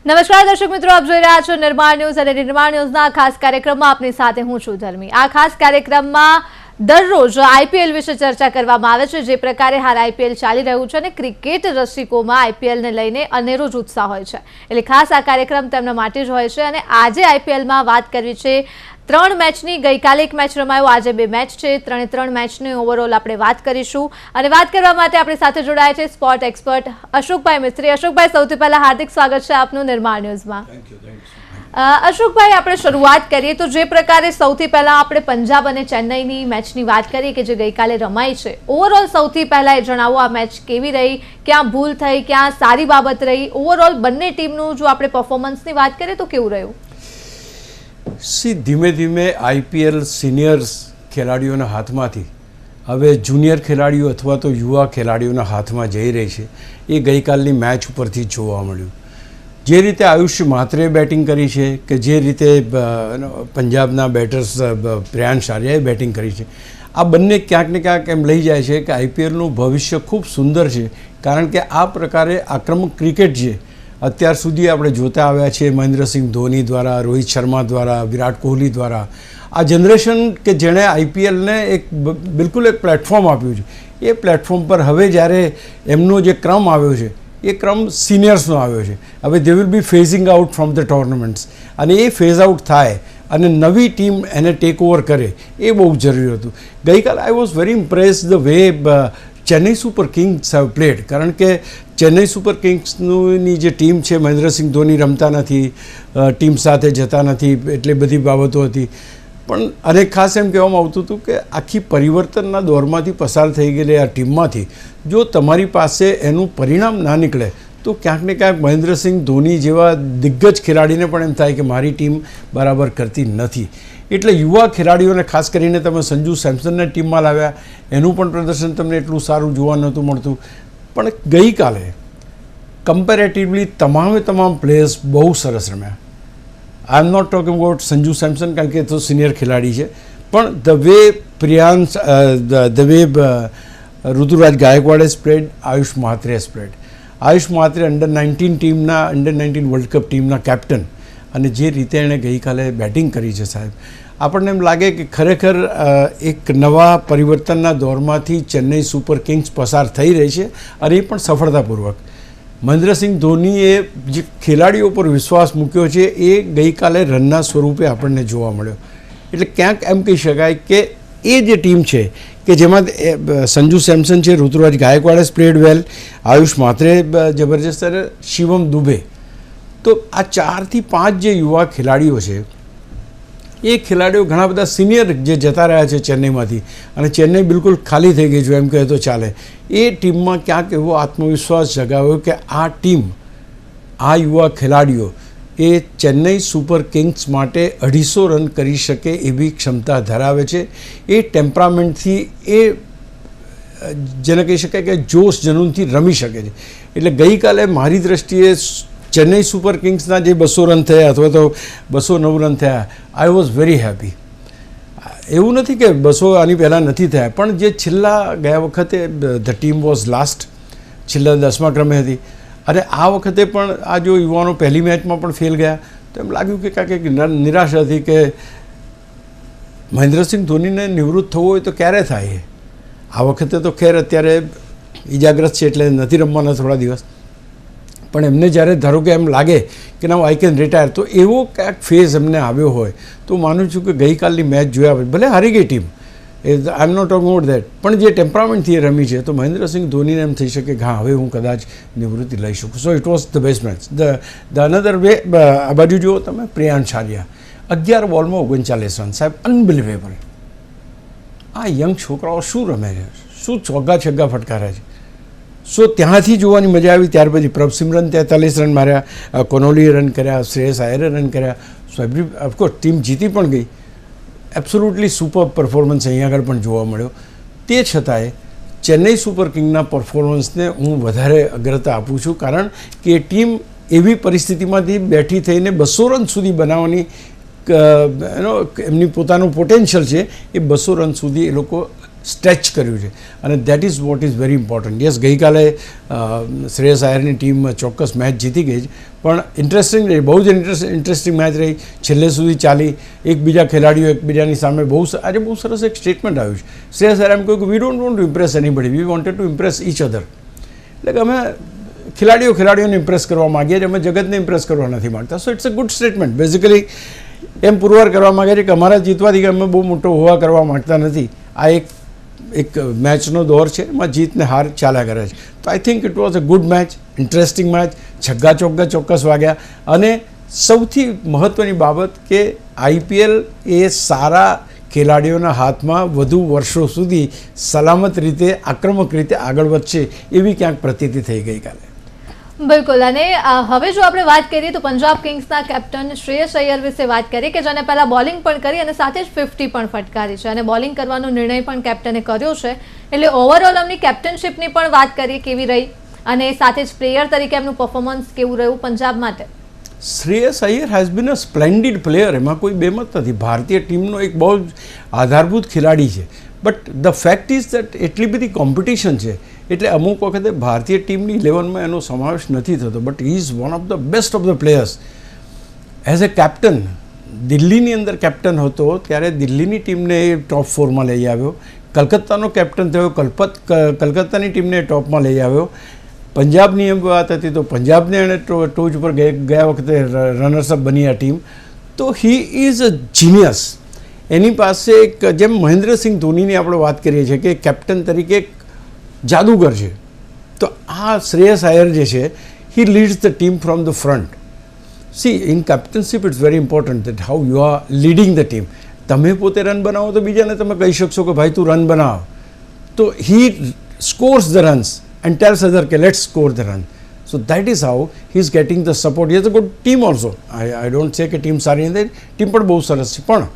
નમસ્કાર દર્શક મિત્રો, આપ જોઈ રહ્યા છો નિર્માણ ન્યૂઝ અને નિર્માણ ન્યૂઝના ખાસ કાર્યક્રમમાં આપની સાથે હું છું ધર્મી। આ ખાસ કાર્યક્રમમાં દરરોજ આઈપીએલ વિશે ચર્ચા કરવામાં આવે છે। જે પ્રકારે હાલ આઈપીએલ ચાલી રહ્યું છે અને ક્રિકેટ રસિકોમાં આઈપીએલને લઈને અનેરો જ ઉત્સાહ હોય છે, એટલે ખાસ આ કાર્યક્રમ તેમના માટે જ હોય છે। અને આજે આઈપીએલમાં વાત કરવી છે 3 મેચની। ગઈકાલે એક મેચ રમાયો, આજે 2 મેચ છે। 3 મેચની ઓવરઓલ આપણે વાત કરીશું અને વાત કરવા માટે આપણી સાથે જોડાયા છે સ્પોર્ટ એક્સપર્ટ અશોકભાઈ મિસ્ત્રી। અશોકભાઈ, સૌથી પહેલા હાર્દિક સ્વાગત છે આપનું નિર્માણ ન્યૂઝમાં। અશોકભાઈ, આપણે શરૂઆત કરીએ તો જે પ્રકારે સૌથી પહેલા આપણે પંજાબ અને ચેન્નઈની મેચની વાત કરીએ કે જે ગઈકાલે રમાઈ છે, ઓવરઓલ સૌથી પહેલા એ જણાવો આ મેચ કેવી રહી, ક્યાં ભૂલ થઈ, ક્યાં સારી બાબત રહી, ઓવરઓલ બંને ટીમનું જો આપણે પરફોર્મન્સની વાત કરીએ તો કેવું રહ્યું? ધીમે ધીમે આઈપીએલ સિનિયર્સ ખેલાડીઓના હાથમાંથી હવે જુનિયર ખેલાડીઓ અથવા તો યુવા ખેલાડીઓના હાથમાં જઈ રહી છે, એ ગઈકાલની મેચ ઉપરથી જોવા મળ્યું। જે રીતે આયુષ માત્રેએ બેટિંગ કરી છે કે જે રીતે પંજાબના બેટર્સ પ્રિયાંશ આર્યાએ બેટિંગ કરી છે, આ બંને ક્યાંક ને ક્યાંક એમ લઈ જાય છે કે આઈપીએલનું ભવિષ્ય ખૂબ સુંદર છે। કારણ કે આ પ્રકારે આક્રમક ક્રિકેટ છે અત્યાર સુધી આપણે જોતા આવ્યા છીએ મહેન્દ્રસિંહ ધોની દ્વારા, રોહિત શર્મા દ્વારા, વિરાટ કોહલી દ્વારા, આ જનરેશન કે જેણે આઈપીએલને એક બિલકુલ એક પ્લેટફોર્મ આપ્યું છે, એ પ્લેટફોર્મ પર હવે જ્યારે એમનો જે ક્રમ આવ્યો છે એ ક્રમ સિનિયર્સનો આવ્યો છે। હવે they will be phasing out from the tournaments અને એ ફેઝ આઉટ થાય અને નવી ટીમ એને ટેક ઓવર કરે એ બહુ જરૂરી હતું। ગઈકાલે I was very Impress the way Chennai super Kings have played. કારણ કે ચેન્નઈ સુપર કિંગ્સની જે ટીમ છે, મહેન્દ્રસિંહ ધોની રમતા નથી, ટીમ સાથે જતા નથી, એટલી બધી બાબતો હતી, પણ અને ખાસ એમ કહેવામાં આવતું હતું કે આખી પરિવર્તનના દોરમાંથી પસાર થઈ ગયેલી આ ટીમમાંથી જો તમારી પાસે એનું પરિણામ ના નીકળે તો ક્યાંક ને ક્યાંક મહેન્દ્રસિંહ ધોની જેવા દિગ્ગજ ખેલાડીને પણ એમ થાય કે મારી ટીમ બરાબર કરતી નથી। એટલે યુવા ખેલાડીઓને ખાસ કરીને તમે સંજુ સેમસનને ટીમમાં લાવ્યા, એનું પણ પ્રદર્શન તમને એટલું સારું જોવા નહોતું મળતું। પણ ગઈકાલે કમ્પેરેટિવલી તમામ પ્લેયર્સ બહુ સરસ રમ્યા। I am not talking about Sanju Samson કારણ કે તો સિનિયર ખેલાડી છે, પણ the way Priyansh, the way Rituraj ગાયકવાડે સ્પ્રેડ, આયુષ માત્રેએ સ્પ્રેડ। આયુષ માત્રે અંડર-19 ટીમના, અંડર-19 વર્લ્ડ કપ ટીમના કેપ્ટન, અને જે રીતે એણે ગઈકાલે બેટિંગ કરી છે સાહેબ, આપણને એમ લાગે કે ખરેખર એક નવા પરિવર્તનના દોરમાંથી ચેન્નઈ સુપર કિંગ્સ પસાર થઈ રહી છે, અને એ પણ સફળતાપૂર્વક। મહેન્દ્રસિંહ ધોનીએ જે ખેલાડીઓ પર વિશ્વાસ મૂક્યો છે એ ગઈકાલે રનના સ્વરૂપે આપણને જોવા મળ્યો। એટલે ક્યાંક એમ કહી શકાય કે એ જે ટીમ છે કે જેમાં સંજુ સેમસન છે, ઋતુરાજ ગાયકવાડે પ્લેડ વેલ, આયુષ માત્રે જબરજસ્ત અને શિવમ દુબે, તો આ 4 થી 5 જે યુવા ખેલાડીઓ છે એ ખેલાડીઓ ઘણા બધા સિનિયર જે જતા રહ્યા છે ચેન્નઈમાંથી, અને ચેન્નઈ બિલકુલ ખાલી થઈ ગઈ છે એમ કહે તો ચાલે, એ ટીમમાં ક્યાંક એવો આત્મવિશ્વાસ જગાવ્યો કે આ ટીમ, આ યુવા ખેલાડીઓ એ ચેન્નઈ સુપર કિંગ્સ માટે 250 રન કરી શકે એવી ક્ષમતા ધરાવે છે। એ ટેમ્પરામેન્ટથી એ જેને કહી શકાય કે જોશ જનૂનથી રમી શકે છે। એટલે ગઈકાલે મારી દ્રષ્ટિએ ચેન્નઈ સુપર કિંગ્સના જે 200 રન થયા અથવા તો 209 રન થયા, આઈ વોઝ વેરી હેપી। એવું નથી કે 200 આની પહેલાં નથી થયા, પણ જે છેલ્લા ગયા વખતે ધ ટીમ વોઝ લાસ્ટ, છેલ્લા 10મા ક્રમે હતી, અને આ વખતે પણ આ જો યુવાનો પહેલી મેચમાં પણ ફેલ ગયા તો એમ લાગ્યું કે કાંઈક નિરાશા હતી કે મહેન્દ્રસિંહ ધોનીને નિવૃત્ત થવું હોય તો ક્યારે થાય? આ વખતે તો ખેર અત્યારે ઈજાગ્રસ્ત છે એટલે નથી રમવાના થોડા દિવસ, પણ એમને જ્યારે ધારો કે એમ લાગે કે ના આઈ કેન રિટાયર, તો એવો ક્યાંક ફેઝ એમને આવ્યો હોય તો માનું છું કે ગઈકાલની મેચ જોયા પછી ભલે હારી ગઈ team, I am not talking about that, પણ જે ટેમ્પરામેન્ટથી એ રમી છે તો મહેન્દ્રસિંહ ધોનીને એમ થઈ શકે કે હા હવે હું કદાચ નિવૃત્તિ લઈ શકું। So it was the best match. The another way આ બાજુ જુઓ તમે, પ્રિયાંશ આર્યા 11 બોલમાં 39 રન, સાહેબ અનબિલિવેબલ। આ યંગ છોકરાઓ શું રમે છે, શું ચોગ્ગા છગ્ગા ફટકારે છે। સો ત્યાંથી જોવાની મજા આવી। ત્યાર પછી પ્રભસિમરન 43 રન માર્યા, કોનોલીએ રન કર્યા, શ્રેયસ આયરે રન કર્યા, સો ઓફકોર્સ ટીમ જીતી પણ ગઈ। એબ્સોલ્યુટલી સુપર પરફોર્મન્સ અહીંયા આગળ પણ જોવા મળ્યો। તે છતાંય ચેન્નઈ સુપર કિંગના પરફોર્મન્સને હું વધારે અગ્રતા આપું છું, કારણ કે એ ટીમ એવી પરિસ્થિતિમાંથી બેઠી થઈને 200 રન સુધી બનાવવાની એમની પોતાનું પોટેન્શિયલ છે, એ 200 રન સુધી એ લોકો સ્ટ્રેચ કર્યું છે અને that is what is very important. Yes, ગઈકાલે શ્રેયસ આયરની ટીમ ચોક્કસ મેચ જીતી ગઈ છે, પણ ઇન્ટરેસ્ટિંગ રહી, બહુ જ ઇન્ટરેસ્ટિંગ મેચ રહી, છેલ્લે સુધી ચાલી. એકબીજા ખેલાડીઓ એકબીજાની સામે આજે બહુ સરસ એક સ્ટેટમેન્ટ આવ્યું છે. શ્રેયસ આયરે એમ કહ્યું કે we don't want to Impress anybody, we wanted to Impress each other. એટલે કે અમે ખેલાડીઓને ઇમ્પ્રેસ કરવા માગીએ છીએ, અમે જગતને ઇમ્પ્રેસ કરવા નથી માગતા. So it's a good statement. Basically એમ પુરવાર કરવા માગે છે કે અમારા જીતવાથી કે અમે બહુ મોટો હોવા કરવા માગતા નથી. આ એક મેચનો દોર છે, એમાં જીત ને હાર ચાલ્યા કરે છે. તો I think it was a good match, interesting match. છગ્ગા ચોગ્ગા ચોક્કસ વાગ્યા અને સૌથી મહત્ત્વની બાબત કે IPL એ સારા ખેલાડીઓના હાથમાં વધુ વર્ષો સુધી સલામત રીતે, આક્રમક રીતે આગળ વધશે એવી ક્યાંક પ્રતીતિ થઈ ગઈકાલે. બિલકુલ. અને હવે જો આપણે વાત કરીએ તો પંજાબ કિંગ્સના કેપ્ટન શ્રેયસ અય્યર વિશે વાત કરીએ કે જેને પહેલા બોલિંગ પણ કરી અને સાથે જ 50 પણ ફટકારી છે અને બોલિંગ કરવાનો નિર્ણય પણ કેપ્ટને કર્યો છે. એટલે ઓવરઓલ એમની કેપ્ટનશીપની પણ વાત કરીએ કેવી રહી અને સાથે જ પ્લેયર તરીકે એમનું પરફોર્મન્સ કેવું રહ્યું પંજાબ માટે. Shreyas Iyer has been a splendid player, એમાં કોઈ બેમત નથી. ભારતીય ટીમનો એક બહુ જ આધારભૂત ખેલાડી છે. But the fact is that એટલી બધી કોમ્પિટિશન છે એટલે અમુક વખતે ભારતીય ટીમની 11માં એનો સમાવેશ નથી થતો. But he is one of the best of the players. As a captain, દિલ્હીની અંદર કેપ્ટન હતો ત્યારે દિલ્હીની ટીમને એ ટોપ 4માં લઈ આવ્યો. કલકત્તાનો કેપ્ટન થયો, કલકત્તાની ટીમને ટોપમાં લઈ આવ્યો. પંજાબની એમ વાત હતી તો પંજાબને એણે ટોચ ઉપર ગયા વખતે રનર્સઅપ બની આ ટીમ. તો હી ઇઝ અ જીનિયસ. એની પાસે એક, જેમ મહેન્દ્રસિંહ ધોનીની આપણે વાત કરીએ છીએ કે કેપ્ટન તરીકે એક જાદુગર છે, તો આ શ્રેયસ આયર જે છે he leads the team from the front. See, in captaincy it's very important that how you are leading the team. તમે પોતે રન બનાવો તો બીજાને તમે કહી શકશો કે ભાઈ તું રન બનાવ. તો he scores the runs and tells other કે let's score the run. So that is how he is getting the support. He has a good team also. I don't say કે ટીમ સારી નથી, team પણ બહુ સરસ છે, પણ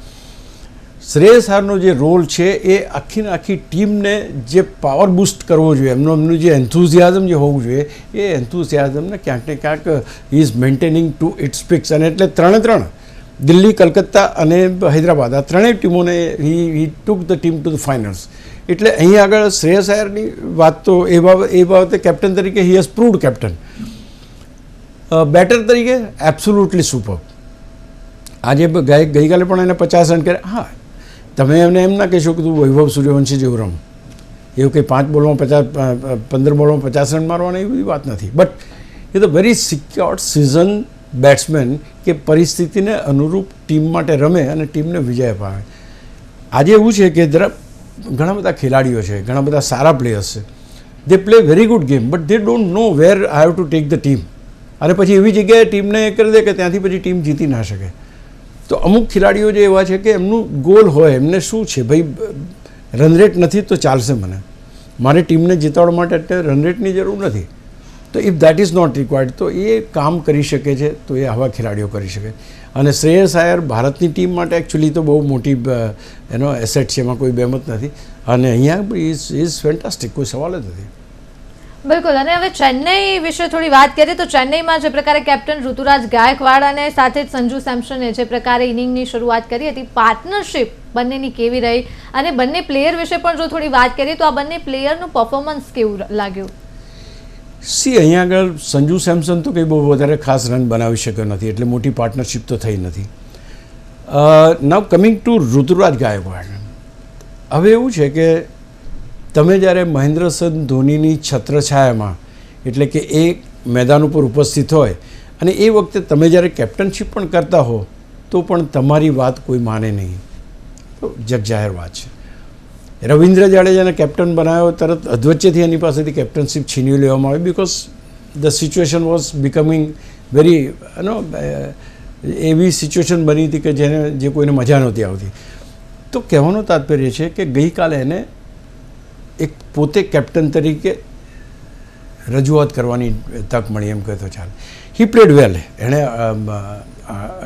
શ્રેયસ આયરનો જે રોલ છે એ આખીને આખી ટીમને જે પાવર બૂસ્ટ કરવો જોઈએ, એમનું જે એન્થુઝિયાઝમ જે હોવું જોઈએ એ એન્થુઝિયાઝમને ક્યાંક ને ક્યાંક he is maintaining to its peaks. અને એટલે ત્રણ દિલ્હી, કલકત્તા અને હૈદરાબાદ આ ત્રણેય ટીમોને he took the team to the finals. એટલે અહીં આગળ શ્રેયસ આયરની વાત તો એ બાબતે કેપ્ટન તરીકે he has proved captain. Batter તરીકે એબ્સોલ્યુટલી સુપર. આજે ગઈકાલે પણ એને 50 રન કર્યા. હા, તમે એમને એમ ના કહેશો કે તું વૈભવ સૂર્યવંશી જેવું રમ, એવું કંઈ 5 બોલમાં 15 બોલમાં 50 રન મારવાના એવી વાત નથી. બટ એ તો વેરી સિક્યોર્ડ સિઝન બેટ્સમેન કે પરિસ્થિતિને અનુરૂપ ટીમ માટે રમે અને ટીમને વિજય અપાવે. આજે એવું છે કે ઘણા બધા ખેલાડીઓ છે, ઘણા બધા સારા પ્લેયર્સ છે. They play very good game but they don't know where I have to take the team. અને પછી એવી જગ્યાએ ટીમને એ કરી દે કે ત્યાંથી પછી ટીમ જીતી ના શકે. તો અમુક ખેલાડીઓ જે એવા છે કે એમનું ગોલ હોય, એમને શું છે ભાઈ રન રેટ નથી તો ચાલશે, મારે ટીમને જીતાડવા માટે અત્યારે રન રેટની જરૂર નથી. તો if that is not required તો એ કામ કરી શકે છે, તો એ આવા ખેલાડીઓ કરી શકે. અને શ્રેયસ આયર ભારતની ટીમ માટે એકચ્યુઅલી તો બહુ મોટી એનો એસેટ છે, એમાં કોઈ બેમત નથી. અને અહીંયા ઇઝ ફેન્ટાસ્ટિક, કોઈ સવાલ જ નથી. બિલકુલ. અને હવે ચેન્નઈ વિશે થોડી વાત કરીએ તો ચેન્નઈમાં જે પ્રકારે કેપ્ટન ઋતુરાજ ગાયકવાડ અને સાથે જ સંજુ સેમસને જે પ્રકારે ઇનિંગની શરૂઆત કરી હતી, પાર્ટનરશિપ બંનેની કેવી રહી અને બંને પ્લેયર વિશે પણ જો થોડી વાત કરીએ તો આ બંને પ્લેયરનું પરફોર્મન્સ કેવું લાગ્યું? સી, અહીંયા આગળ સંજુ સેમસન તો કંઈ બહુ વધારે ખાસ રન બનાવી શક્યો નથી, એટલે મોટી પાર્ટનરશિપ તો થઈ નથી. Now coming to Ruturaj Gaikwad, હવે એવું છે કે તમે જ્યારે મહેન્દ્રસિંહ ધોનીની છત્રછાયામાં, એટલે કે એ મેદાન ઉપર ઉપસ્થિત હોય અને એ વખતે તમે જ્યારે કેપ્ટનશીપ પણ કરતા હો તો પણ તમારી વાત કોઈ માને નહીં, તો જગજાહેર વાત છે. રવિન્દ્ર જાડેજાને કેપ્ટન બનાવ્યો, તરત અધવચ્ચેથી એની પાસેથી કેપ્ટનશીપ છીનવી લેવામાં આવી because the situation was becoming very એવી સિચ્યુએશન બની હતી કે જે કોઈને મજા નહોતી આવતી. તો કહેવાનું તાત્પર્ય છે કે ગઈકાલે એને એક પોતે કેપ્ટન તરીકે રજૂઆત કરવાની તક મળી, એમ કહેતો ચાલે. હી પ્લેડ વેલ. એણે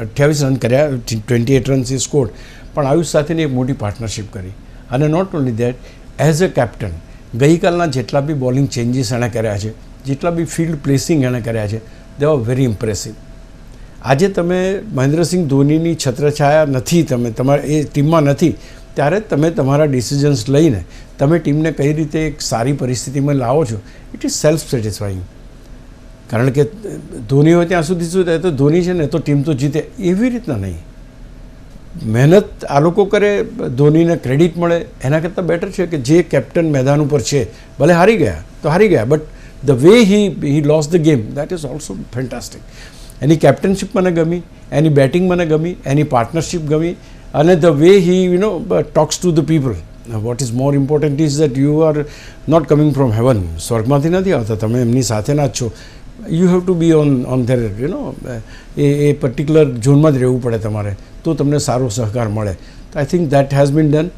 28 રન કર્યા, 28 રન્સ હી સ્કોર્ડ, પણ આયુષ સાથેની એક મોટી પાર્ટનરશિપ કરી. અને not only that, as a captain ગઈકાલના જેટલા બી બોલિંગ ચેન્જીસ એણે કર્યા છે, જેટલા બી ફિલ્ડ પ્લેસિંગ એણે કર્યા છે, દે આર વેરી ઇમ્પ્રેસિવ. આજે તમે મહેન્દ્રસિંહ ધોનીની છત્રછાયા નથી, તમે તમારા એ ટીમમાં નથી, ત્યારે તમે તમારા ડિસિઝન્સ લઈને તમે ટીમને કઈ રીતે એક સારી પરિસ્થિતિમાં લાવો છો, ઇટ ઇઝ સેલ્ફ સેટિસ્ફાઈંગ. કારણ કે ધોની હોય ત્યાં સુધી શું થાય, તો ધોની છે ને તો ટીમ તો જીતે, એવી રીતના નહીં. મહેનત આ લોકો કરે, ધોનીને ક્રેડિટ મળે, એના કરતાં બેટર છે કે જે કેપ્ટન મેદાન ઉપર છે, ભલે હારી ગયા તો હારી ગયા, but the way he loss the game, that is also fantastic. Any captainship મને ગમી, એની બેટિંગ મને ગમી, એની પાર્ટનરશીપ ગમી, અને the way he talks to the people. What is more important is that you are not coming from heaven. સ્વર્ગમાંથી નથી આવતા, તમે એમની સાથેના જ છો. You have to be on their a particular ઝોનમાં જ રહેવું પડે તમારે, તો તમને સારો સહકાર મળે. તો I think that has been done.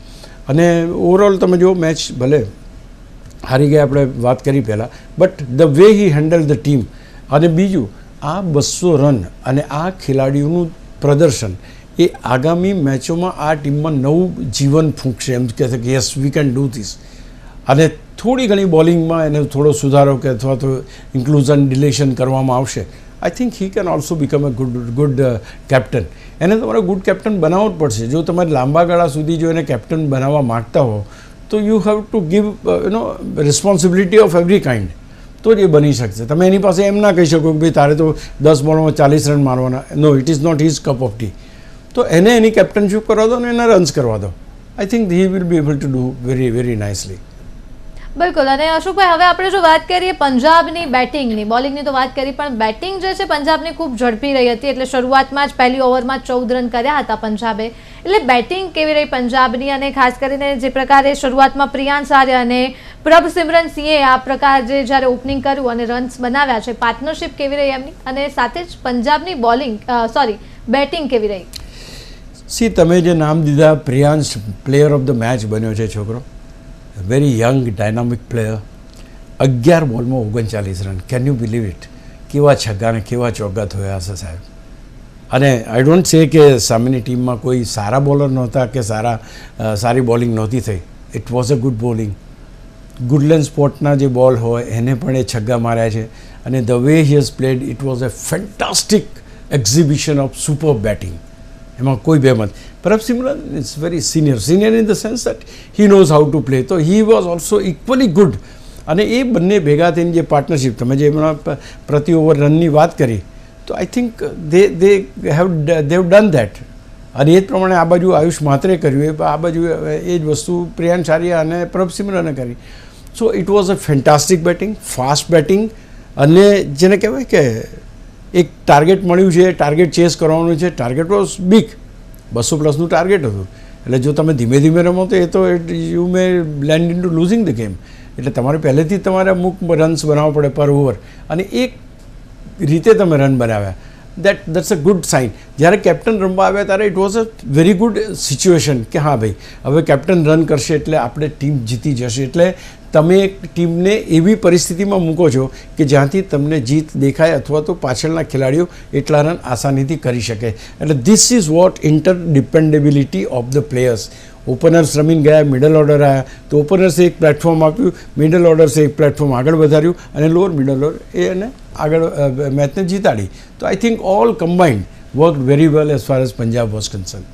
અને ઓવરઓલ તમે જો મેચ ભલે હારી ગયા, આપણે વાત કરી પહેલાં, but the way he handle the team. અને બીજું, આ 200 રન અને આ ખેલાડીઓનું પ્રદર્શન એ આગામી મેચોમાં આ ટીમમાં નવું જીવન ફૂંકશે. એમ કહેશે કે yes we can do this. અને થોડી ઘણી બોલિંગમાં એને થોડો સુધારો કે અથવા તો ઇન્ક્લુઝન ડિલેશન કરવામાં આવશે. I think he can also become a good captain. એને તમારે ગુડ કેપ્ટન બનાવવો જ પડશે. જો તમારે લાંબા ગાળા સુધી જો એને કેપ્ટન બનાવવા માગતા હો, તો you have to give responsibility of every kind, તો જ એ બની શકશે. તમે એની પાસે એમ ના કહી શકો કે ભાઈ તારે તો 10 બોલમાં 40 રન મારવાના. No, it is not his cup of tea. તો એને એની કેપ્ટનશીપ કરવા દો અને એના રન્સ કરવા દો. I think he will be able to do very very nicely. બિલકુલ. અને અશોકભાઈ, હવે આપણે જો વાત કરીએ પંજાબની બેટિંગની, બોલિંગની તો વાત કરી, પણ બેટિંગ જે છે પંજાબની ખૂબ ઝડપી રહી હતી. એટલે શરૂઆતમાં જ પહેલી ઓવરમાં 14 રન કર્યા હતા પંજાબે. એટલે બેટિંગ કેવી રહી પંજાબની, અને ખાસ કરીને જે પ્રકારે શરૂઆતમાં પ્રિયાંશ આર્ય અને પ્રભસિમરન સિંહે આ પ્રકાર જે જ્યારે ઓપનિંગ કર્યું અને રન્સ બનાવ્યા છે, પાર્ટનરશિપ કેવી રહી એમની, અને સાથે જ પંજાબની બેટિંગ કેવી રહી? સી, તમે જે નામ દીધા, Priyansh player of the match બન્યો છે છોકરો. Very young dynamic player. 11 બોલમાં 39 run. Can you believe it? કેવા છગ્ગા ને કેવા ચોગ્ગા થયા હશે સાહેબ. અને આઈ ડોન્ટ સે કે સામેની ટીમમાં કોઈ સારા બોલર નહોતા કે સારી બોલિંગ નહોતી થઈ. It was a good bowling. Good length સ્પોર્ટના જે બોલ હોય એને પણ એ છગ્ગા માર્યા છે. અને the way he has played, it was a fantastic exhibition of super batting. એમાં કોઈ બેમત. Prabhsimran is very senior in the sense that he knows how to play. તો he was also equally good. અને એ બંને ભેગા થઈને જે પાર્ટનરશિપ, તમે જે એમના પ્રતિ ઓવર રનની વાત કરી, તો I think they have done that. અને એ જ પ્રમાણે આ બાજુ આયુષ માત્રે કર્યું, આ બાજુ એ જ વસ્તુ પ્રિયાંશ આર્ય અને પ્રભસિમરને કરી. So it was a fantastic batting, fast batting. અને જેને કહેવાય કે એક ટાર્ગેટ મળ્યું છે, ટાર્ગેટ ચેસ કરવાનું છે. ટાર્ગેટ વોઝ બિગ, 200+ ટાર્ગેટ હતું. એટલે જો તમે ધીમે ધીમે રમો તો એ તો you may land in to losing the game. એટલે તમારે પહેલેથી તમારે અમુક રન્સ બનાવવા પડે પર ઓવર, અને એક રીતે તમે રન બનાવ્યા. That's a good sign. જ્યારે કેપ્ટન રમવા આવ્યા ત્યારે it was a very good situation કે હા ભાઈ, હવે કેપ્ટન રન કરશે એટલે આપણે ટીમ જીતી જશે. એટલે તમે એક ટીમને એવી પરિસ્થિતિમાં મૂકો છો કે જ્યાંથી તમને જીત દેખાય, અથવા તો પાછળના ખેલાડીઓ એટલા રન આસાનીથી કરી શકે. એટલે this is what interdependability of the players. Openers રમીને ગયા, મિડલ ઓર્ડર આવ્યા, તો ઓપનર્સે એક પ્લેટફોર્મ આપ્યું, મિડલ ઓર્ડર્સે એક પ્લેટફોર્મ આગળ વધાર્યું, અને લોઅર મિડલ ઓર્ડર એને આગળ મેચને જીતાડી. તો I think all combined work very well as far as Punjab was concern.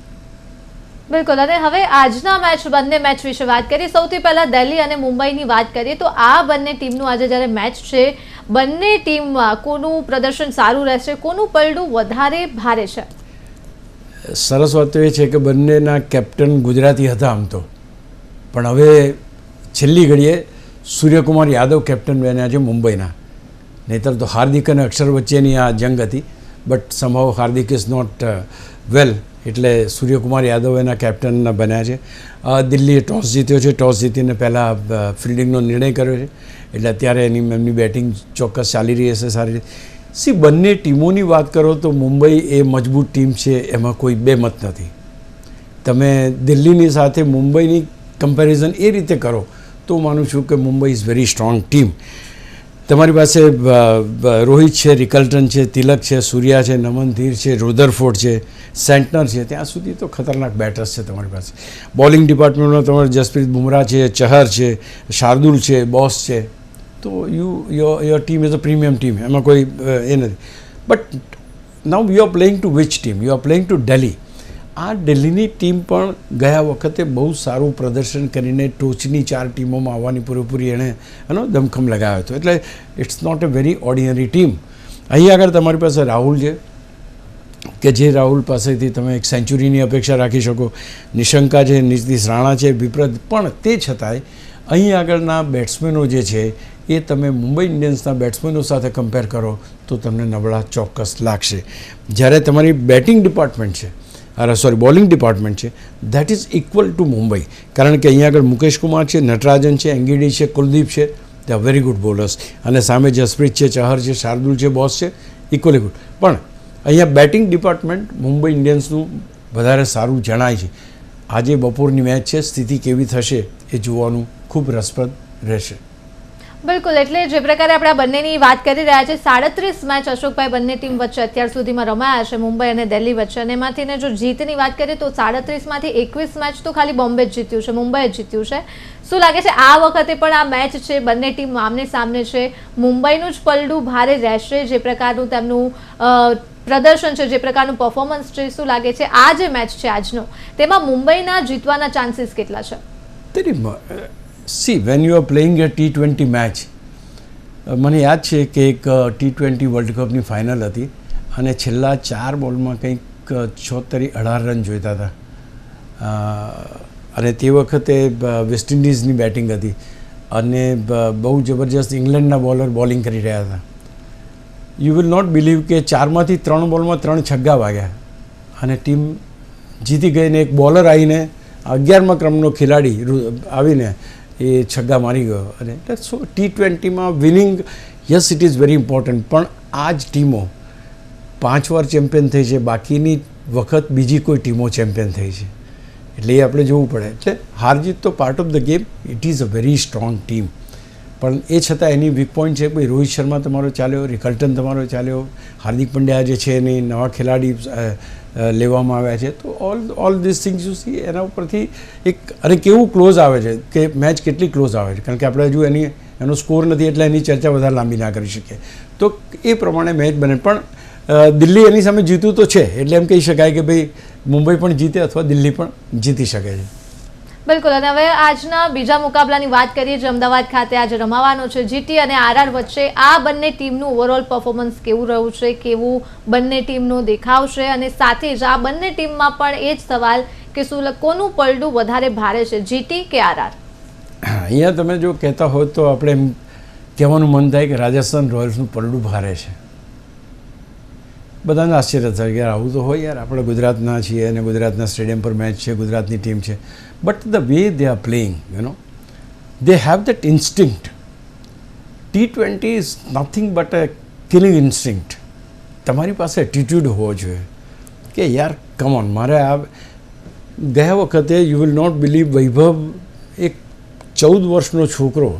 બિલકુલ. અને હવે આજના બંને મેચ વિશે વાત કરીએ. સૌથી પહેલાં દિલ્હી અને મુંબઈની વાત કરીએ તો આ બંને ટીમનું આજે જ્યારે મેચ છે, બંને ટીમમાં કોનું પ્રદર્શન સારું રહેશે, કોનું પલડું વધારે ભારે છે? સરસ વાત તો એ છે કે બંનેના કેપ્ટન ગુજરાતી હતા આમ તો, પણ હવે છેલ્લી ઘડીએ સૂર્યકુમાર યાદવ કેપ્ટન બન્યા છે મુંબઈના. નહીંતર તો હાર્દિક અને અક્ષર વચ્ચેની આ જંગ હતી, but somehow Hardik is not well, એટલે સૂર્યકુમાર યાદવ એના કેપ્ટનના બન્યા છે. દિલ્હીએ ટોસ જીત્યો છે. ટોસ જીતીને પહેલાં ફિલ્ડિંગનો નિર્ણય કર્યો છે, એટલે અત્યારે એમની બેટિંગ ચોક્કસ ચાલી રહી હશે સારી રીતે. સી, બંને ટીમોની વાત કરો તો મુંબઈ એ મજબૂત ટીમ છે, એમાં કોઈ બેમત નથી. તમે દિલ્હીની સાથે મુંબઈની કમ્પેરિઝન એ રીતે કરો તો હું માનું છું કે Mumbai is very strong team. તમારી પાસે રોહિત છે, રિકલ્ટન છે, તિલક છે, સૂર્યા છે, નમન ધીર છે, રુધરફોર્ડ છે, સેન્ટનર છે. ત્યાં સુધી તો ખતરનાક બેટર્સ છે તમારી પાસે. બોલિંગ ડિપાર્ટમેન્ટમાં તમારે જસપ્રીત બુમરાહ છે, ચહર છે, શાર્દુલ છે, બોસ છે. તો your team is a premium team, એમાં કોઈ એ નથી. But now you are playing to which team? You are playing to Delhi. આ દિલ્હીની ટીમ પણ ગયા વખતે બહુ સારું પ્રદર્શન કરીને ટોચની 4 ટીમોમાં આવવાની પૂરેપૂરી એણે એનો દમખમ લગાવ્યો હતો. એટલે it's not a very ordinary team. અહીં આગળ તમારી પાસે રાહુલ છે કે જે રાહુલ પાસેથી તમે એક સેન્ચુરીની અપેક્ષા રાખી શકો. નિશંકા છે, નીતિશ રાણા છે, વિપ્રદ, પણ તે છતાંય અહીં આગળના બેટ્સમેનો જે છે એ તમે મુંબઈ ઇન્ડિયન્સના બેટ્સમેનો સાથે કમ્પેર કરો તો તમને નબળા ચોક્કસ લાગશે. જ્યારે તમારી બેટિંગ ડિપાર્ટમેન્ટ છે બોલિંગ ડિપાર્ટમેન્ટ છે that is equal to Mumbai. કારણ કે અહીંયા આગળ મુકેશ કુમાર છે, નટરાજન છે, એંગીડી છે, કુલદીપ છે, they are very good bowlers. અને સામે જસપ્રીત છે, ચહર છે, શાર્દુલ છે, બોસ છે, ઇક્વલી ગુડ. પણ અહીંયા બેટિંગ ડિપાર્ટમેન્ટ મુંબઈ ઇન્ડિયન્સનું વધારે સારું જણાય છે. આજે બપોરની મેચ છે, સ્થિતિ કેવી થશે એ જોવાનું ખૂબ રસપ્રદ રહેશે. બિલકુલ, એટલે જે પ્રકારે આપણે આ બંનેની વાત કરી રહ્યા છે, 37 મેચ અશોકભાઈ બંને ટીમ વચ્ચે અત્યાર સુધીમાં રમાયા છે, મુંબઈ અને દિલ્હી વચ્ચે. અને એમાંથીને જો જીતની વાત કરીએ તો 37માંથી 21 મેચ તો ખાલી બોમ્બે જ જીત્યું છે, મુંબઈ જ જીત્યું છે. શું લાગે છે આ વખતે પણ આ મેચ છે, બંને ટીમ આમને સામને છે, મુંબઈનું જ પલડું ભારે રહેશે? જે પ્રકારનું તેમનું પ્રદર્શન છે, જે પ્રકારનું પરફોર્મન્સ છે, શું લાગે છે આ જે મેચ છે આજનો, તેમાં મુંબઈના જીતવાના ચાન્સીસ કેટલા છે? C when you are playing A T20 match, મને યાદ છે કે એક T20 વર્લ્ડ કપની ફાઇનલ હતી અને છેલ્લા 4 બોલમાં કંઈક 76-18 રન જોઈતા હતા. અને તે વખતે વેસ્ટ ઇન્ડિઝની બેટિંગ હતી અને બહુ જબરજસ્ત ઇંગ્લેન્ડના બોલર બોલિંગ કરી રહ્યા હતા. યુ વિલ નોટ બિલીવ કે 4માંથી 3 બોલમાં 3 છગ્ગા વાગ્યા અને ટીમ જીતી ગઈ. ને એક બોલર આવીને 11મા ક્રમનો ખેલાડી આવીને એ છગ્ગા મારી ગયો. અને સો T20માં winning, yes it is very important, પણ આ જ ટીમો 5 વાર ચેમ્પિયન થઈ છે, બાકીની વખત બીજી કોઈ ટીમો ચેમ્પિયન થઈ છે. એટલે એ આપણે જોવું પડે. એટલે હાર જીત તો part of the game. It is a very strong team, પણ એ છતાં એની વીક પોઈન્ટ છે. ભાઈ રોહિત શર્મા તમારો ચાલ્યો, રિકલ્ટન તમારો ચાલ્યો, હાર્દિક પંડ્યા જે છે એની નવા ખેલાડી લેવામાં આવ્યા છે. તો all this things you C, એના ઉપરથી એક અને કેવું ક્લોઝ આવે છે કે મેચ કેટલી ક્લોઝ આવે છે. કારણ કે આપણે હજુ એનો સ્કોર નથી એટલે એની ચર્ચા વધારે લાંબી ના કરી શકીએ. તો એ પ્રમાણે મેચ બને. પણ દિલ્હી એની સામે જીતું તો છે, એટલે એમ કહી શકાય કે ભાઈ મુંબઈ પણ જીતે અથવા દિલ્હી પણ જીતી શકે છે. બિલકુલ. અને હવે આજના બીજા મુકાબલાની વાત કરીએ, જે અમદાવાદ ખાતે આજે રમાવાનો છે, જીટી અને આરઆર વચ્ચે. આ બંને ટીમનું ઓવરઓલ પરફોર્મન્સ કેવું રહ્યું છે, કેવું બંને ટીમનો દેખાવ છે, અને સાથે જ આ બંને ટીમમાં પણ એ જ સવાલ કે શું કોનું પલડું વધારે ભારે છે, જીટી કે આરઆર? અહીંયા તમે જો કહેતા હો તો આપણે એમ કહેવાનું મન થાય કે રાજસ્થાન રોયલ્સનું પલડું ભારે છે. બધાને આશ્ચર્ય થાય કે આવું તો હોય યાર, આપણે ગુજરાતના છીએ અને ગુજરાતના સ્ટેડિયમ પર મેચ છે, ગુજરાતની ટીમ છે. But the way they are playing, they have that instinct. T20 is nothing but a killing instinct. તમારી પાસે એટીટ્યૂડ હોવો જોઈએ કે યાર કમોન, મારે આ ગયા વખતે યુ વિલ નોટ બિલીવ, વૈભવ એક 14 વર્ષનો છોકરો,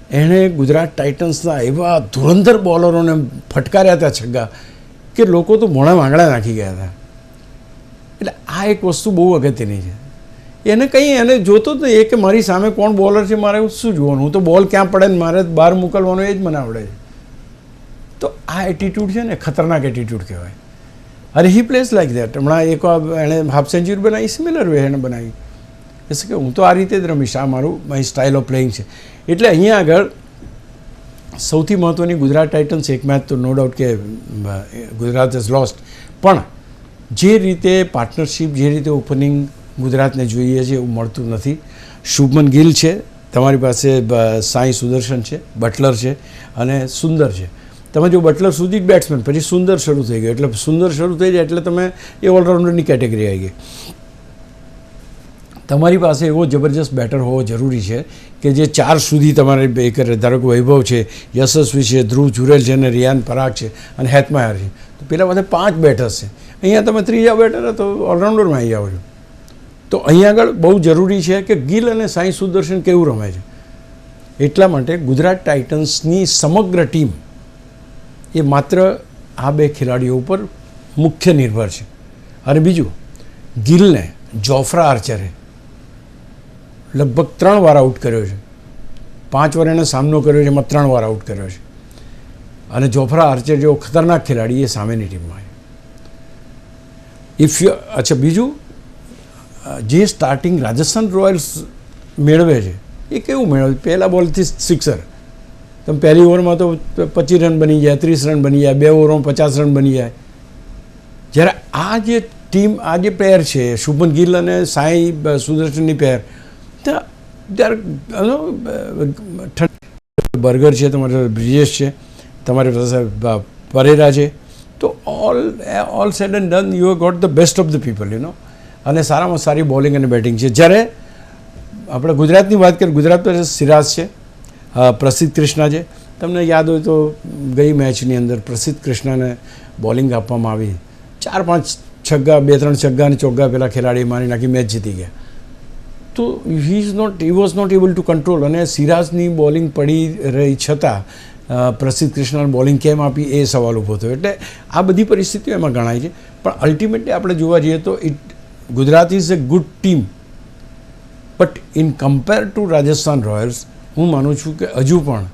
એણે ગુજરાત ટાઇટન્સના એવા ધુરંધર બોલરોને ફટકાર્યા હતા છગ્ગા કે લોકો તો મોઢા આંગળા નાખી ગયા હતા. એટલે આ એક વસ્તુ બહુ અગત્યની છે. એને કંઈ એને જોતો જ નહીં કે મારી સામે કોણ બોલર છે, મારે શું જોવાનું, હું તો બોલ ક્યાં પડે ને મારે બહાર મોકલવાનો એ જ મને આવડે છે. તો આ એટીટ્યૂડ છે ને ખતરનાક એટીટ્યૂડ કહેવાય. અરે હી પ્લેસ લાઈક દેટ. હમણાં એક એણે હાફ સેન્ચુરી બનાવી, સિમિલર વે એને બનાવી. એટલે કે હું તો આ રીતે જ રમીશ, આ મારી સ્ટાઇલ ઓફ પ્લેઇંગ છે. એટલે અહીંયા આગળ સૌથી મહત્ત્વની ગુજરાત ટાઇટન્સ એક મેચ તો નો ડાઉટ કે ગુજરાત ઇઝ લોસ્ટ, પણ જે રીતે પાર્ટનરશિપ, જે રીતે ઓપનિંગ ગુજરાતને જોઈએ છે એવું મળતું નથી. શુભમન ગિલ છે, તમારી પાસે સાંઈ સુદર્શન છે, બટલર છે અને સુંદર છે. તમે જો બટલર સુધી જ બેટ્સમેન, પછી સુંદર શરૂ થઈ ગયો, એટલે સુંદર શરૂ થઈ જાય એટલે તમે એ ઓલરાઉન્ડરની કેટેગરી આવી ગઈ. તમારી પાસે એવો જબરજસ્ત બેટર હોવો જરૂરી છે કે જે 4 સુધી તમારે એ કરે. ધારો કે વૈભવ છે, યશસ્વી છે, ધ્રુવ જુરેલ છે અને રિયાન પરાગ છે અને હેતમાયર છે. તો પેલા પાસે 5 બેટર્સ છે. અહીંયા તમે ત્રીજા બેટર તો ઓલરાઉન્ડરમાં આવી જાઓ છો. તો અહીંયા આગળ બહુ જરૂરી છે કે ગિલ અને સાંઈ સુદર્શન કેવું રમે છે. એટલા માટે ગુજરાત ટાઇટન્સની સમગ્ર ટીમ એ માત્ર આ 2 ખેલાડીઓ ઉપર મુખ્ય નિર્ભર છે. અને બીજું, ગિલને જોફ્રા આર્ચરે લગભગ 3 વાર આઉટ કર્યો છે. 5 વાર એણે સામનો કર્યો છે, એમાં 3 વાર આઉટ કર્યો છે. અને જોફ્રા આર્ચર જેવો ખતરનાક ખેલાડી એ સામેની ટીમમાં. અચ્છા, બીજું જે સ્ટાર્ટિંગ રાજસ્થાન રોયલ્સ મેળવે છે એ કેવું મેળવે? પહેલા બોલથી સિક્સર, તમે પહેલી ઓવરમાં તો 25 રન બની જાય, 30 રન બની જાય, 2 ઓવરમાં 50 રન બની જાય. જ્યારે આ જે ટીમ, આ જે પેર છે શુભમન ગિલ અને સાઈ સુદર્શનની પેર, બર્ગર છે, તમારે બ્રિજેશ છે, તમારે પરેરા છે, તો all said and done you have got the best of the people, અને સારામાં સારી બોલિંગ અને બેટિંગ છે. જ્યારે આપણે ગુજરાતની વાત કરીએ, ગુજરાત પર સિરાજ છે, પ્રસિદ્ધ કૃષ્ણા છે. તમને યાદ હોય તો ગઈ મેચની અંદર પ્રસિદ્ધ કૃષ્ણાને બોલિંગ આપવામાં આવી, 4-5 છગ્ગા, 2-3 છગ્ગા અને ચોગ્ગા પેલા ખેલાડી મારી નાખી, મેચ જીતી ગયા. તો he was not able to control, અને સિરાજની બોલિંગ પડી રહી છતાં પ્રસિદ્ધ કૃષ્ણાને બોલિંગ કેમ આપી એ સવાલ ઊભો થયો. એટલે આ બધી પરિસ્થિતિઓ એમાં ગણાય છે. પણ અલ્ટિમેટલી આપણે જોવા જઈએ તો Gujarat is A good team, but in compare to Rajasthan Royals હું માનું છું કે હજુ પણ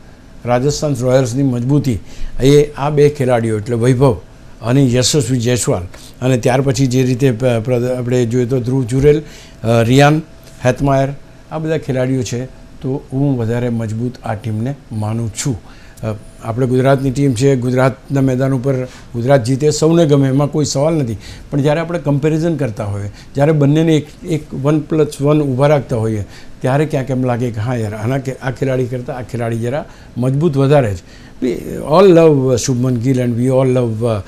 રાજસ્થાન રોયલ્સની મજબૂતી એ આ બે ખેલાડીઓ એટલે વૈભવ અને યશસ્વી જયસ્વાલ, અને ત્યાર પછી જે રીતે આપણે જોઈએ તો ધ્રુવ જુરેલ, રિયાન હેતમાયર, આ બધા ખેલાડીઓ છે. તો હું વધારે મજબૂત આ ટીમને માનું છું. આપણે ગુજરાતની ટીમ છે, ગુજરાતના મેદાન ઉપર ગુજરાત જીતે સૌને ગમે, એમાં કોઈ સવાલ નથી. પણ જ્યારે આપણે કમ્પેરિઝન કરતા હોઈએ, જ્યારે બંનેને એક 1+1 ઊભા રાખતા હોઈએ, ત્યારે ક્યાંક એમ લાગે કે હા યાર આ ખેલાડી કરતાં આ ખેલાડી જરા મજબૂત વધારે છે. We all love Shubman Gill and we all love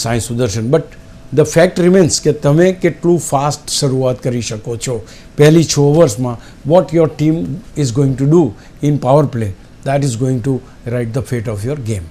Sai Sudharsan, but the fact remains કે તમે કેટલું ફાસ્ટ શરૂઆત કરી શકો છો પહેલી 6 ઓવર્સમાં. What your team is going to do in power play, that is going to write the fate of your game.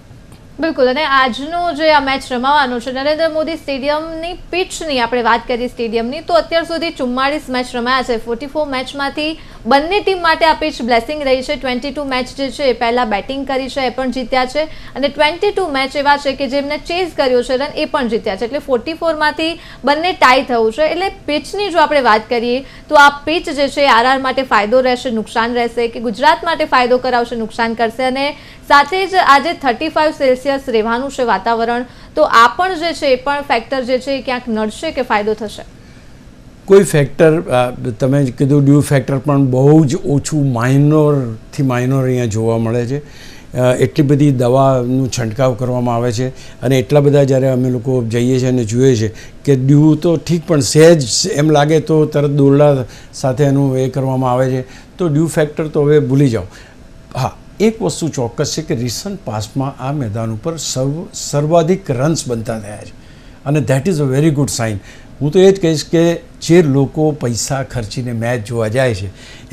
બિલકુલ. અને આજનો જે આ મેચ રમાવાનો છે નરેન્દ્ર મોદી સ્ટેડિયમની પિચની આપણે વાત કરીએ સ્ટેડિયમની, તો અત્યાર સુધી 44 મેચ રમાયા છે. 44 મેચમાંથી બંને ટીમ માટે આ પિચ બ્લેસિંગ રહી છે. 22 મેચ જે છે એ પહેલાં બેટિંગ કરી છે, એ પણ જીત્યા છે, અને 22 મેચ એવા છે કે જેમને ચેઝ કર્યો છે રન, એ પણ જીત્યા છે. એટલે 44માંથી બંને ટાઈ થયું છે. એટલે પિચની જો આપણે વાત કરીએ તો આ પિચ જે છે આરઆર માટે ફાયદો રહેશે, નુકસાન રહેશે, કે ગુજરાત માટે ફાયદો કરાવશે, નુકસાન કરશે? અને સાથે જ આજે 35 સેલ્સિયસ રહેવાનું છે વાતાવરણ, તો આ પણ જે છે એ પણ ફેક્ટર જે છે એ ક્યાંક નડશે કે ફાયદો થશે? કોઈ ફેક્ટર, તમે કીધું ડ્યુ ફેક્ટર પણ બહુ જ ઓછું, માઇનોરથી માઇનોર અહીંયા જોવા મળે છે. એટલી બધી દવાનું છંટકાવ કરવામાં આવે છે, અને એટલા બધા જ્યારે અમે લોકો જઈએ છીએ અને જોઈએ છીએ કે ડ્યુ તો ઠીક, પણ સહેજ એમ લાગે તો તરત દોરડા સાથે એનું એ કરવામાં આવે છે. તો ડ્યુ ફેક્ટર તો હવે ભૂલી જાઓ. હા, એક વસ્તુ ચોક્કસ છે કે રિસન્ટ પાસ્ટમાં આ મેદાન ઉપર સર્વાધિક રન્સ બનતા થયા છે, અને that is a very good sign. હું તો એ જ કહીશ કે જે લોકો પૈસા ખર્ચીને મેચ જોવા જાય છે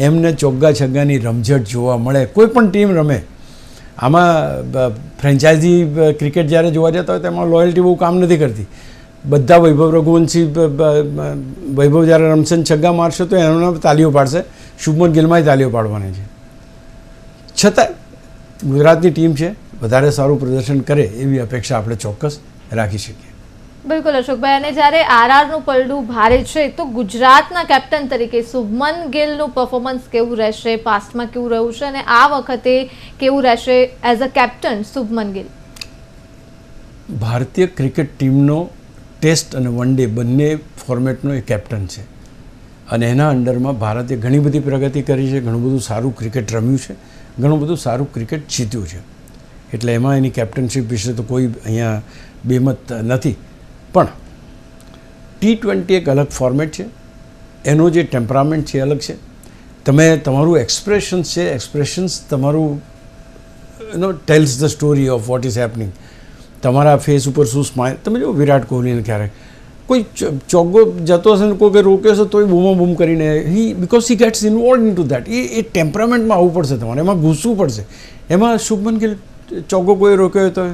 એમને ચોગ્ગા છગ્ગાની રમઝટ જોવા મળે. કોઈ પણ ટીમ રમે, આમાં ફ્રેન્ચાઇઝી ક્રિકેટ જ્યારે જોવા જતા હોય તેમાં લોયલ્ટી બહુ કામ નથી કરતી. બધા વૈભવ રઘુવંશી વૈભવ જ્યારે રમશે ને છગ્ગા મારશે તો એના તાલીઓ પાડશે, શુભમન ગિલમાંય તાલીઓ પાડવાની છે. છતાં ગુજરાતની ટીમ છે, વધારે સારું પ્રદર્શન કરે એવી અપેક્ષા આપણે ચોક્કસ રાખી શકીએ. બિલકુલ અશોકભાઈ. અને જ્યારે આરઆરનું પલડું ભારે છે તો ગુજરાતના કેપ્ટન તરીકે શુભમન ગિલનું પરફોર્મન્સ કેવું રહેશે, પાસ્ટમાં કેવું રહ્યું છે, અને આ વખતે કેવું રહેશે as a captain Shubman Gill? ભારતીય ક્રિકેટ ટીમનો ટેસ્ટ અને વન ડે બંને ફોર્મેટનો એ કેપ્ટન છે, અને એના અંડરમાં ભારતે ઘણી બધી પ્રગતિ કરી છે, ઘણું બધું સારું ક્રિકેટ રમ્યું છે, ઘણું બધું સારું ક્રિકેટ જીત્યું છે. એટલે એમાં એની કેપ્ટનશીપ વિશે તો કોઈ અહીંયા બેમત નથી. પણ T20 એક અલગ ફોર્મેટ છે, એનો જે ટેમ્પરામેન્ટ છે એ અલગ છે. તમે તમારું એક્સપ્રેશન્સ છે, એક્સપ્રેશન્સ તમારું tells the story of what is happening. તમારા ફેસ ઉપર શું સ્માઇલ, તમે જો વિરાટ કોહલીને ક્યારેક કોઈ ચોગ્ગો જતો હશે ને કોઈ રોકે છે તોય બૂમો બૂમ કરીને because he gets involve in to that. એ ટેમ્પરામેન્ટમાં આવવું પડશે તમારે, એમાં ઘૂસવું પડશે. એમાં શુભમન ગિલ ચોગ્ગો કોઈ રોક્યો તો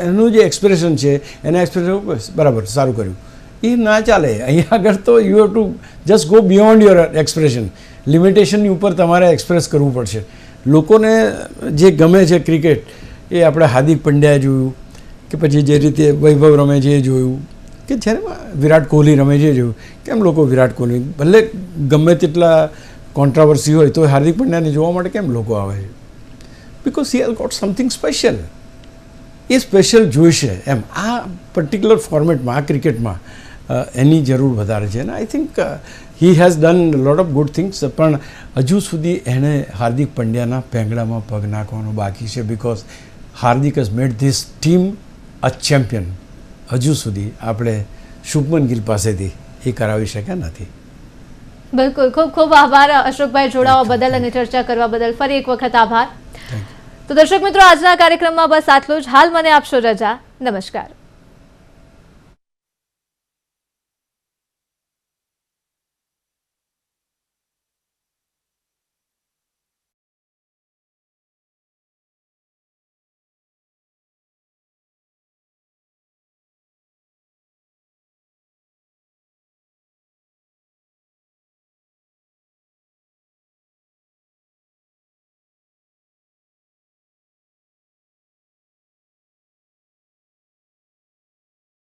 એનું જે એક્સપ્રેશન છે એના એક્સપ્રેશન બરાબર સારું કર્યું, એ ના ચાલે. અહીંયા આગળ તો you have to just go beyond your expression. લિમિટેશનની ઉપર તમારે એક્સપ્રેસ કરવું પડશે. લોકોને જે ગમે છે ક્રિકેટ, એ આપણે હાર્દિક પંડ્યા જોયું, કે પછી જે રીતે વૈભવ રમે છે એ જોયું, કે જ્યારે વિરાટ કોહલી રમે છે જોયું. કેમ લોકો વિરાટ કોહલી, ભલે ગમે તેટલા કોન્ટ્રાવર્સી હોય તો હાર્દિક પંડ્યાને જોવા માટે કેમ લોકો આવે છે? Because he has got something special. એ સ્પેશિયલ જોઈશે એમ. આ પર્ટિક્યુલર ફોર્મેટમાં, આ ક્રિકેટમાં એની જરૂર વધારે છે અને I think he has done lot of good things, પણ હજુ સુધી એણે હાર્દિક પંડ્યાના પેંગડામાં પગ નાખવાનો બાકી છે, because Hardik has made this team a champion. હજુ સુધી આપણે શુભમન ગિલ પાસેથી એ કરાવી શક્યા નથી. બિલકુલ, ખૂબ ખૂબ આભાર અશોકભાઈ જોડાવા બદલ અને ચર્ચા કરવા બદલ. ફરી એક વખત આભાર. તો દર્શક મિત્રો, આજના કાર્યક્રમમાં બસ આટલું જ. હાલ મને આપશો રજા. નમસ્કાર.